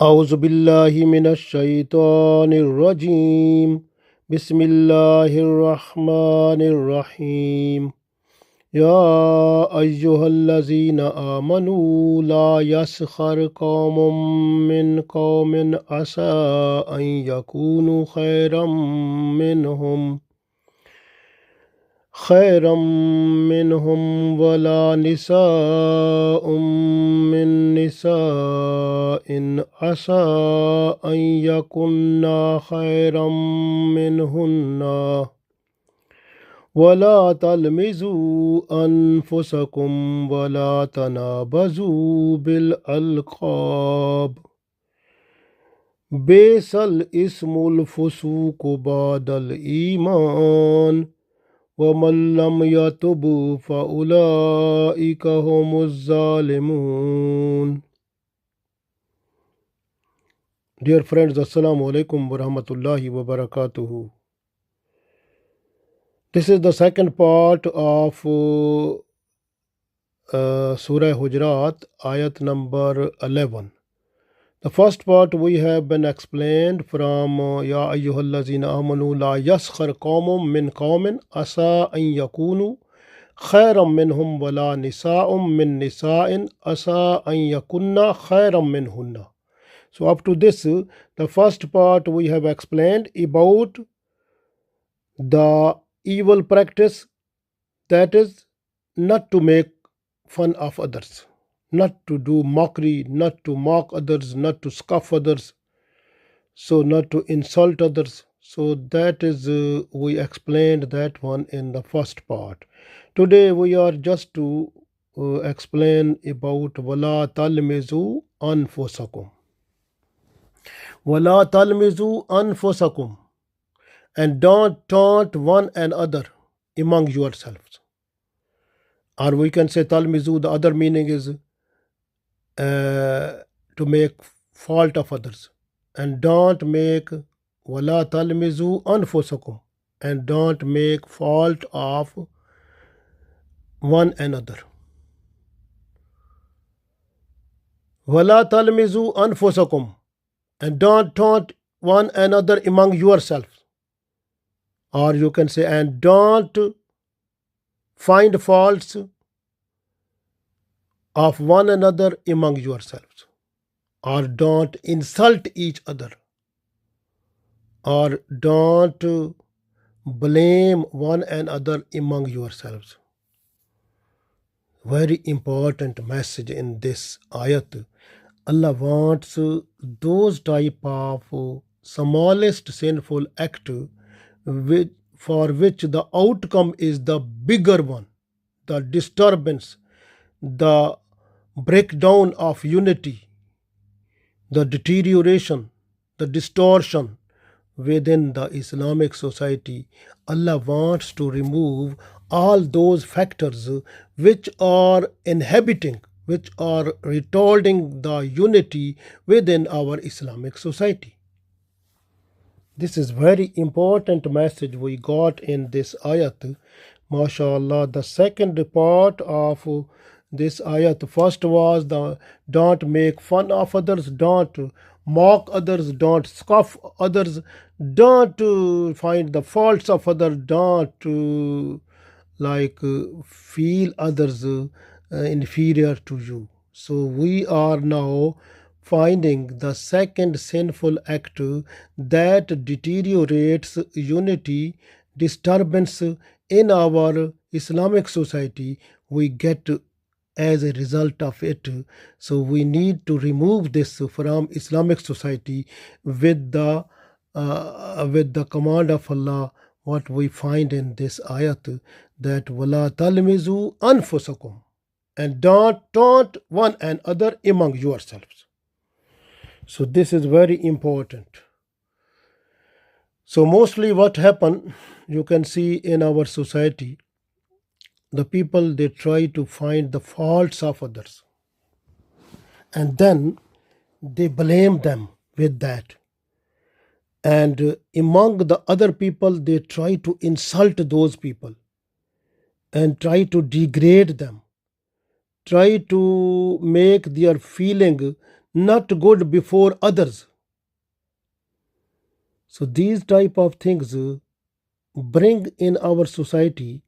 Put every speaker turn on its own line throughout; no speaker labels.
أعوذ بالله من الشيطان الرجيم بسم الله الرحمن الرحيم يا أيها الذين آمنوا لا يسخر قوم من قوم عسى أن يكونوا خيرا منهم ولا نساء من نساء عسى أن يكن خيرا منهن ولا تلمزوا أنفسكم ولا تنابزوا بالألقاب بئس الاسم الفسوق بعد الإيمان ومن لم يتب فأولئك هم الظالمون. Dear friends, Assalamu alaikum wa rahmatullahi wa barakatuhu. This is the second part of Surah Hujurat Ayat number 11. The first part we have been explained from Ya ayyuhallazina amanu la yaskhar qawmun min qawmin asa an yakunu khayran minhum wala nisa'um min nisa'in asa an yakunna khayran minhunna. So up to this, the first part we have explained about the evil practice, that is not to make fun of others, not to do mockery, not to mock others, not to scoff others, so not to insult others. So that is, we explained that one in the first part. Today we are just to explain about wala talmizu anfusakum. Wala talmizu anfusakum, and don't taunt one another among yourselves. Or we can say talmizu, the other meaning is to make fault of others. And don't make wala talmizu anfusakum, and don't make fault of one another. Wala talmizu anfusakum, and don't taunt one another among yourselves. Or you can say, and don't find faults of one another among yourselves. Or don't insult each other, or don't blame one another among yourselves. Very important message in this ayat. Allah wants those type of smallest sinful act for which the outcome is the bigger one, the disturbance, the breakdown of unity, the deterioration, the distortion within the Islamic society. Allah wants to remove all those factors which are inhibiting, which are retarding the unity within our Islamic society. This is very important message we got in this ayat. MashaAllah, the second part of this ayat, first was the don't make fun of others, don't mock others, don't scoff others, don't find the faults of others, don't feel others inferior to you. So we are now finding the second sinful act that deteriorates unity, disturbance in our Islamic society. We get as a result of it. So we need to remove this from Islamic society with the command of Allah. What we find in this ayat, that wala talmizu anfusakum, and don't taunt one another among yourselves. So this is very important. So mostly what happen, you can see in our society, the people, they try to find the faults of others, and then they blame them with that. And among the other people, they try to insult those people and try to degrade them, try to make their feeling not good before others. So these type of things bring in our society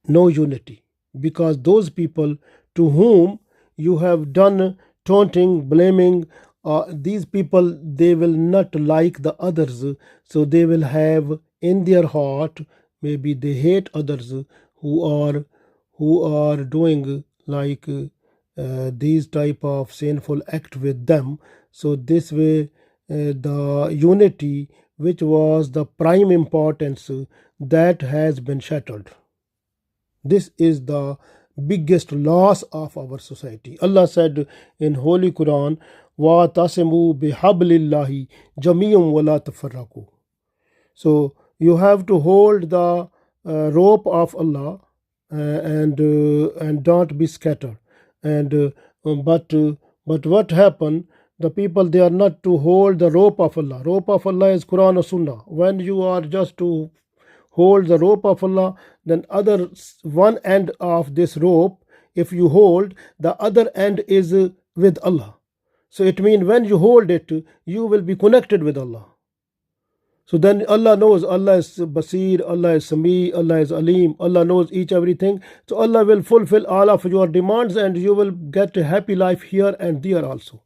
no unity, because those people to whom you have done taunting, blaming, these people, they will not like the others, so they will have in their heart, maybe they hate others who are doing like these type of sinful act with them. So this way the unity, which was the prime importance, that has been shattered. This is the biggest loss of our society. Allah said in Holy Quran, "Wa tasimu bihablillahi jamiyum wa la tafarraqu." So you have to hold the rope of Allah, and don't be scattered. And but what happened? The people, they are not to hold the rope of Allah. Rope of Allah is Quran or Sunnah. When you are just to hold the rope of Allah, then other one end of this rope, if you hold, the other end is with Allah. So it means when you hold it, you will be connected with Allah. So then Allah knows, Allah is Basir, Allah is Sami, Allah is Alim, Allah knows each everything. So Allah will fulfill all of your demands, and you will get a happy life here and there also.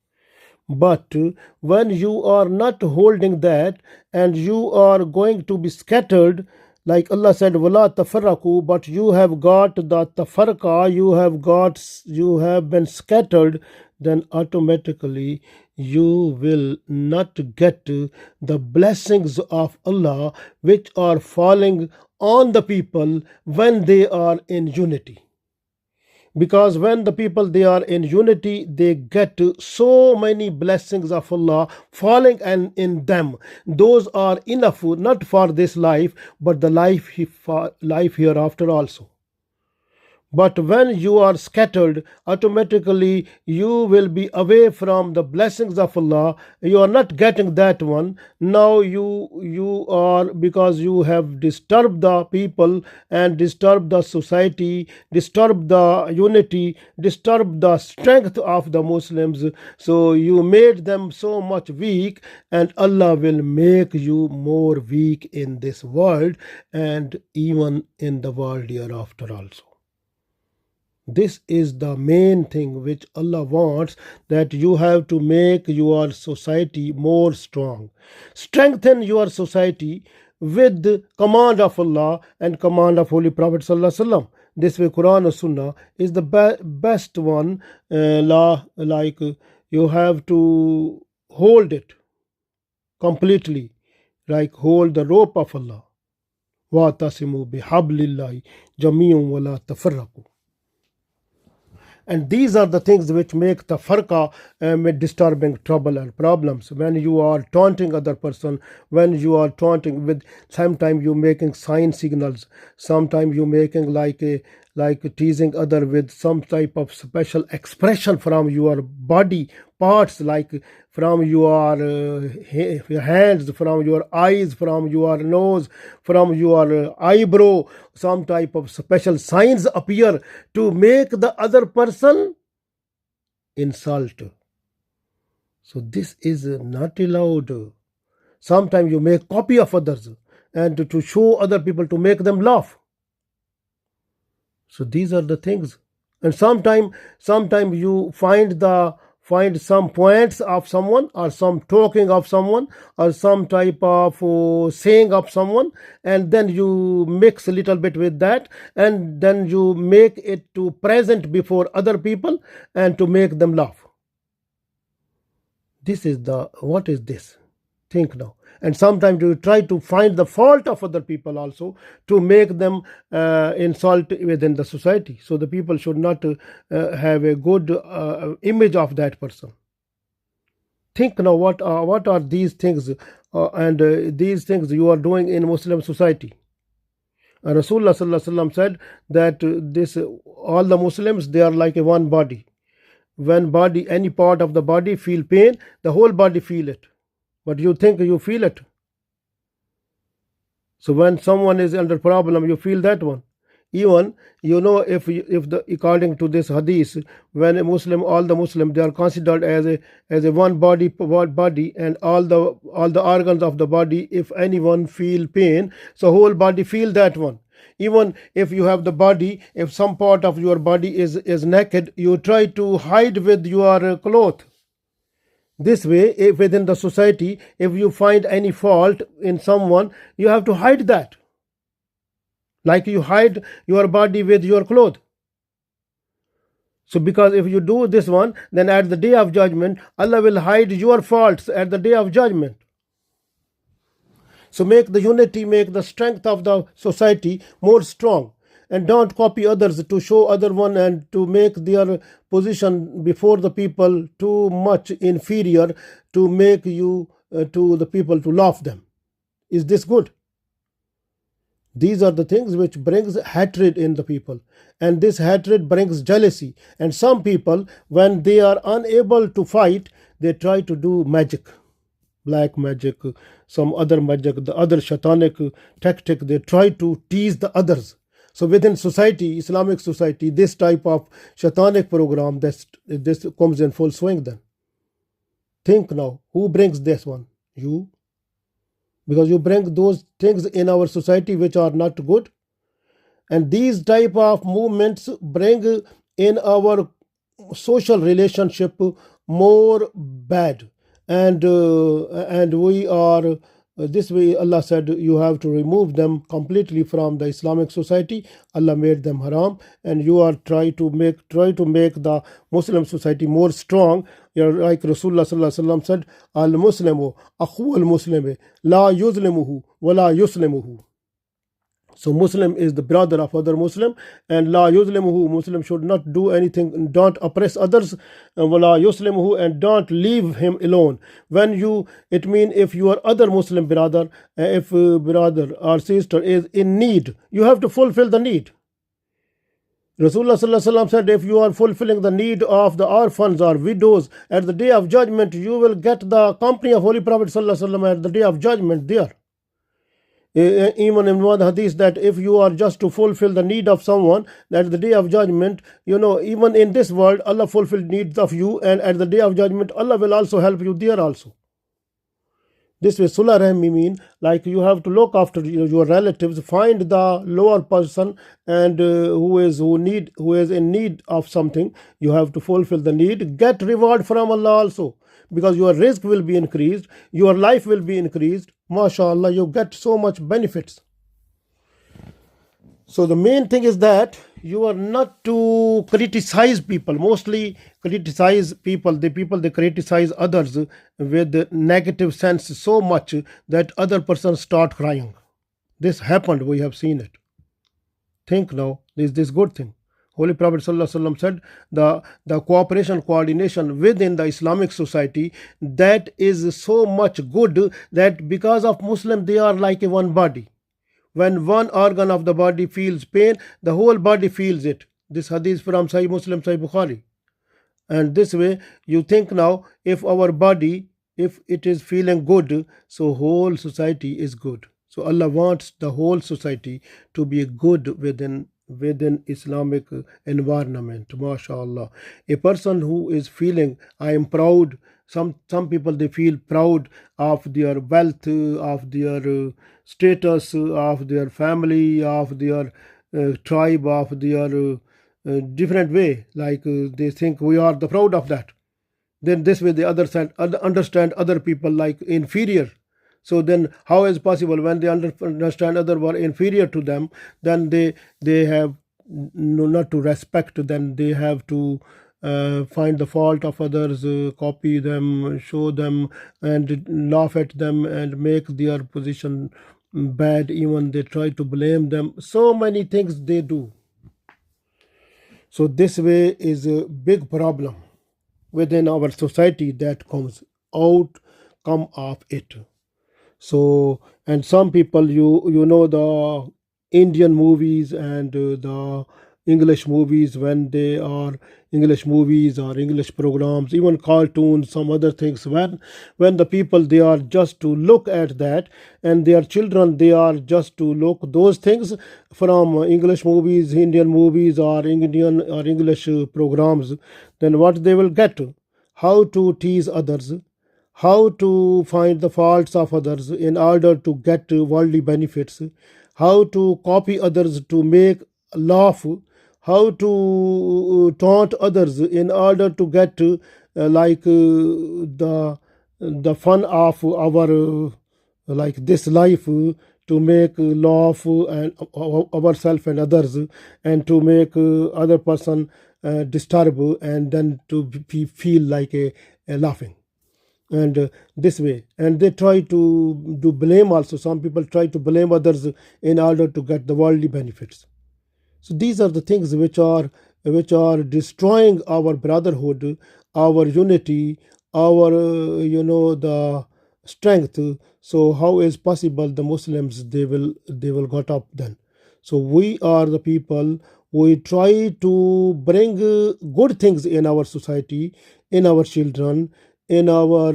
But when you are not holding that, and you are going to be scattered, like Allah said, "Wala tafarraku," but you have got the tafarqa, you have been scattered, then automatically you will not get the blessings of Allah, which are falling on the people when they are in unity. Because when the people, they are in unity, they get so many blessings of Allah falling and in them. Those are enough not for this life, but the life hereafter also. But when you are scattered, automatically you will be away from the blessings of Allah. You are not getting that one. Now you are, because you have disturbed the people and disturbed the society, disturbed the unity, disturbed the strength of the Muslims. So you made them so much weak, and Allah will make you more weak in this world and even in the world hereafter also. This is the main thing which Allah wants, that you have to make your society more strong. Strengthen your society with the command of Allah and command of Holy Prophet Sallallahu Alaihi Wasallam. This way Quran or Sunnah is the best one. Like you have to hold it completely, like hold the rope of Allah. Wa tasimu bihablillahi jamiyun wa la tafarraqu. And these are the things which make the farqa disturbing trouble and problems. When you are taunting other person, when you are taunting with, sometimes you making sign signals, sometimes you making like teasing other with some type of special expression from your body parts, like from your hands, from your eyes, from your nose, from your eyebrow, some type of special signs appear to make the other person insult. So this is not allowed. Sometimes you make copy of others and to show other people, to make them laugh. So these are the things. And sometimes you find some points of someone, or some talking of someone, or some type of saying of someone, and then you mix a little bit with that, and then you make it to present before other people and to make them laugh. This is what is this? Think now. And sometimes you try to find the fault of other people also, to make them insult within the society. So the people should not have a good image of that person. Think now, what are these things, and these things you are doing in Muslim society. Rasulullah Sallallahu Alaihi Wasallam said that all the Muslims, they are like a one body. When any part of the body feel pain, the whole body feel it. But you think you feel it. So when someone is under problem, you feel that one. Even if the according to this hadith, when a Muslim, all the Muslim, they are considered as a one body, and all the organs of the body, if anyone feel pain, so whole body feel that one. Even if you have the body, if some part of your body is naked, you try to hide with your cloth. This way, if within the society, if you find any fault in someone, you have to hide that, like you hide your body with your clothes. So because if you do this one, then at the day of judgment, Allah will hide your faults at the day of judgment. So make the unity, make the strength of the society more strong, and don't copy others to show other one and to make their position before the people too much inferior, to make you to the people to laugh them. Is this good? These are the things which brings hatred in the people, and this hatred brings jealousy. And some people, when they are unable to fight, they try to do magic, black magic, some other magic, the other shatanic tactic. They try to tease the others. So within society, Islamic society, this type of shatanic program, this comes in full swing. Then think now, who brings this one? You. Because you bring those things in our society which are not good, and these type of movements bring in our social relationship more bad, and we are this way. Allah said you have to remove them completely from the Islamic society. Allah made them haram, and you are try to make the Muslim society more strong. Like Rasulullah sallallahu alaihi wasallam said, al muslimu akhu al muslimi la yuzlimuhu wa la yuslimuhu. So Muslim is the brother of other Muslim, and la yuzlimuhu, Muslim should not do anything, don't oppress others, wala yuslimuhu, and don't leave him alone. When you, it means if your other Muslim brother, if brother or sister is in need, you have to fulfill the need. Rasulullah sallallahu alaihi wasallam said, if you are fulfilling the need of the orphans or widows, at the day of judgment, you will get the company of Holy Prophet sallallahu alaihi wasallam at the day of judgment there. Even in one hadith, that if you are just to fulfill the need of someone, that at the day of judgment, even in this world, Allah fulfill needs of you, and at the day of judgment, Allah will also help you there also. This way, Sulah Rahmi mean, like you have to look after your relatives, find the lower person, and who is in need of something, you have to fulfill the need, get reward from Allah also, because your risk will be increased, your life will be increased. MashaAllah, you get so much benefits. So the main thing is that you are not to criticize people. Mostly criticize people. The people, they criticize others with negative sense so much that other persons start crying. This happened. We have seen it. Think now, is this good thing? Holy Prophet ﷺ said the cooperation, coordination within the Islamic society, that is so much good that because of Muslim, they are like a one body. When one organ of the body feels pain, the whole body feels it. This hadith from Sahih Muslim, Sahih Bukhari. And this way, you think now, if our body, if it is feeling good, so whole society is good. So Allah wants the whole society to be good within Islamic environment. MashaAllah. A person who is feeling, I am proud. Some people, they feel proud of their wealth, of their status, of their family, of their tribe, of their different way. Like they think we are the proud of that. Then this way the other side understand other people like inferior. So then how is possible when they understand others were inferior to them, then they have not to respect, then they have to find the fault of others, copy them, show them, and laugh at them, and make their position bad. Even they try to blame them. So many things they do. So this way is a big problem within our society that come of it. So, and some people, the Indian movies and the English movies, when they are English movies or English programs, even cartoons, some other things, when the people they are just to look at that, and their children they are just to look those things from English movies, Indian movies, or Indian or English programs, then what they will get? How to tease others, how to find the faults of others in order to get worldly benefits, how to copy others to make laugh, how to taunt others in order to get the fun of our like this life, to make laugh and ourselves and others, and to make other person disturb, and then to feel like a laughing, and this way, and they try to do blame also. Some people try to blame others in order to get the worldly benefits. So these are the things which are destroying our brotherhood, our unity, our the strength. So how is possible the Muslims they will got up then? So we are the people, we try to bring good things in our society, in our children, in our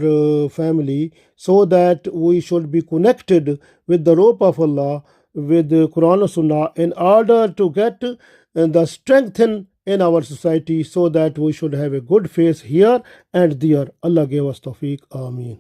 family, so that we should be connected with the rope of Allah, with the Quran and Sunnah, in order to get the strength in our society, so that we should have a good face here and there. Allah gave us tawfiq. Ameen.